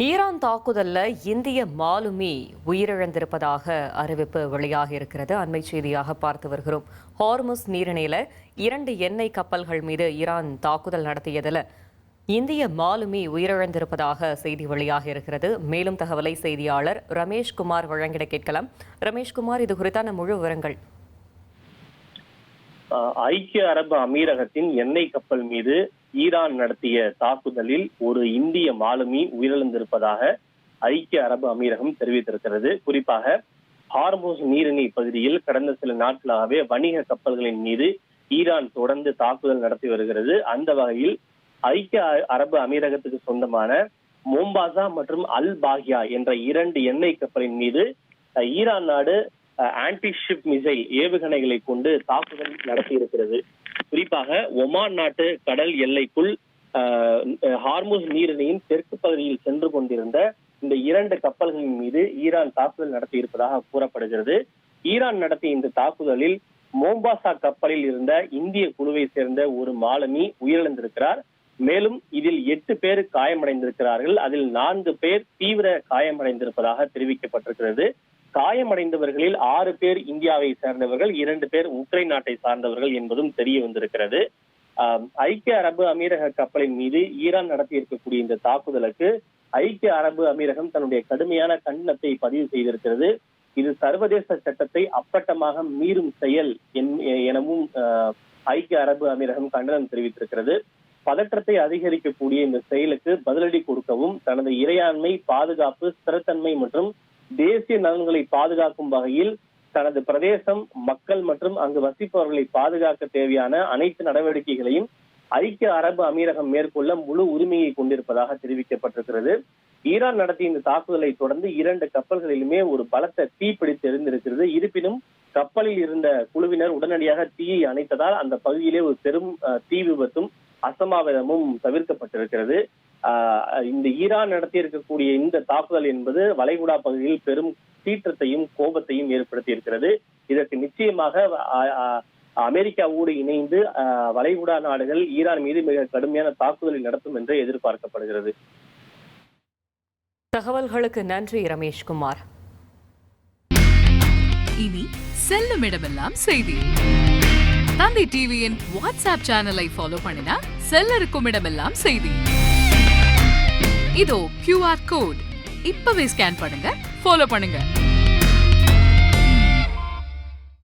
Iran தாக்குதல்ல இந்திய மாலுமி உயிரிழந்திருப்பதாக அறிவிப்பு வெளியாகி இருக்கிறது. அண்மை செய்தியாக பார்த்து வருகிறோம். ஹார்முஸ் நீரிணையில 2 எண்ணெய் கப்பல்கள் மீது ஈரான் தாக்குதல் நடத்தியதில் இந்திய மாலுமி உயிரிழந்திருப்பதாக செய்தி வெளியாகி இருக்கிறது. மேலும் தகவலை செய்தியாளர் ரமேஷ்குமார் வழங்கிட கேட்கலாம். ரமேஷ்குமார், இது குறித்தான முழு விவரங்கள். ஐக்கிய அரபு அமீரகத்தின் எண்ணெய் கப்பல் மீது ஈரான் நடத்திய தாக்குதலில் ஒரு இந்திய மாலுமி உயிரிழந்திருப்பதாக ஐக்கிய அரபு அமீரகம் தெரிவித்திருக்கிறது. குறிப்பாக ஹார்முஸ் நீரிணை பகுதியில் கடந்த சில நாட்களாகவே வணிக கப்பல்களின் மீது ஈரான் தொடர்ந்து தாக்குதல் நடத்தி வருகிறது. அந்த வகையில் ஐக்கிய அரபு அமீரகத்துக்கு சொந்தமான மோம்பாசா மற்றும் அல் பாகியா என்ற 2 எண்ணெய் கப்பலின் மீது ஈரான் நாடு ஆன்டி ஷிப் மிசைல் ஏவுகணைகளை கொண்டு தாக்குதல் நடத்தி இருக்கிறது. குறிப்பாக ஒமான் நாட்டு கடல் எல்லைக்குள் ஹார்முஸ் நீரிணையின் தெற்கு பகுதியில் சென்று கொண்டிருந்த இந்த 2 கப்பல்களின் மீது ஈரான் தாக்குதல் நடத்தி இருப்பதாக கூறப்படுகிறது. ஈரான் நடத்திய இந்த தாக்குதலில் மோம்பாசா கப்பலில் இருந்த இந்திய குழுவை சேர்ந்த ஒரு மாலுமி உயிரிழந்திருக்கிறார். மேலும் இதில் 8 பேர் காயமடைந்திருக்கிறார்கள். அதில் 4 பேர் தீவிர காயமடைந்திருப்பதாக தெரிவிக்கப்பட்டிருக்கிறது. காயமடைந்தவர்களில் 6 பேர் இந்தியாவை சேர்ந்தவர்கள், 2 பேர் உக்ரைன் நாட்டை சார்ந்தவர்கள் என்பதும் தெரிய வந்திருக்கிறது. ஐக்கிய அரபு அமீரக கப்பலின் மீது ஈரான் நடத்தி இருக்கக்கூடிய இந்த தாக்குதலுக்கு ஐக்கிய அரபு அமீரகம் தன்னுடைய கடுமையான கண்டனத்தை பதிவு செய்திருக்கிறது. இது சர்வதேச சட்டத்தை அப்பட்டமாக மீறும் செயல் எனவும் ஐக்கிய அரபு அமீரகம் கண்டனம் தெரிவித்திருக்கிறது. பதற்றத்தை அதிகரிக்கக்கூடிய இந்த செயலுக்கு பதிலடி கொடுக்கவும் தனது இறையாண்மை, பாதுகாப்பு, ஸ்திரத்தன்மை மற்றும் தேசிய நலன்களை பாதுகாக்கும் வகையில் தனது பிரதேசம், மக்கள் மற்றும் அங்கு வசிப்பவர்களை பாதுகாக்க தேவையான அனைத்து நடவடிக்கைகளையும் ஐக்கிய அரபு அமீரகம் மேற்கொள்ள முழு உரிமையை கொண்டிருப்பதாக தெரிவிக்கப்பட்டிருக்கிறது. ஈரான் நடத்திய இந்த தாக்குதலை தொடர்ந்து 2 கப்பல்களிலுமே ஒரு பலத்த தீ பிடித்து எரிந்திருக்கிறது. இருப்பினும் கப்பலில் இருந்த குழுவினர் உடனடியாக தீயை அணைத்ததால் அந்த பகுதியிலே ஒரு பெரும் தீ விபத்தும் அசம்பாவிதமும் தவிர்க்கப்பட்டிருக்கிறது. இந்த ஈரான் நடத்தி இருக்கக்கூடிய இந்த தாக்குதல் என்பது வளைகுடா பகுதியில் பெரும் சீற்றத்தையும் கோபத்தையும் ஏற்படுத்தி இருக்கிறது. இதற்கு நிச்சயமாக அமெரிக்காவோடு இணைந்து வளைகுடா நாடுகள் ஈரான் மீது மிக கடுமையான தாக்குதலை நடத்தும் என்று எதிர்பார்க்கப்படுகிறது. தகவல்களுக்கு நன்றி ரமேஷ்குமார். இனி செல்லும் இடமெல்லாம் செய்தி. தந்தை டிவியின் வாட்ஸ்அப் சேனலை ஃபாலோ பண்ணினா செல்லருக்கும் இடமெல்லாம் செய்தி. இதோ QR கோட் இப்பவே ஸ்கேன் பண்ணுங்க, ஃபாலோ பண்ணுங்க.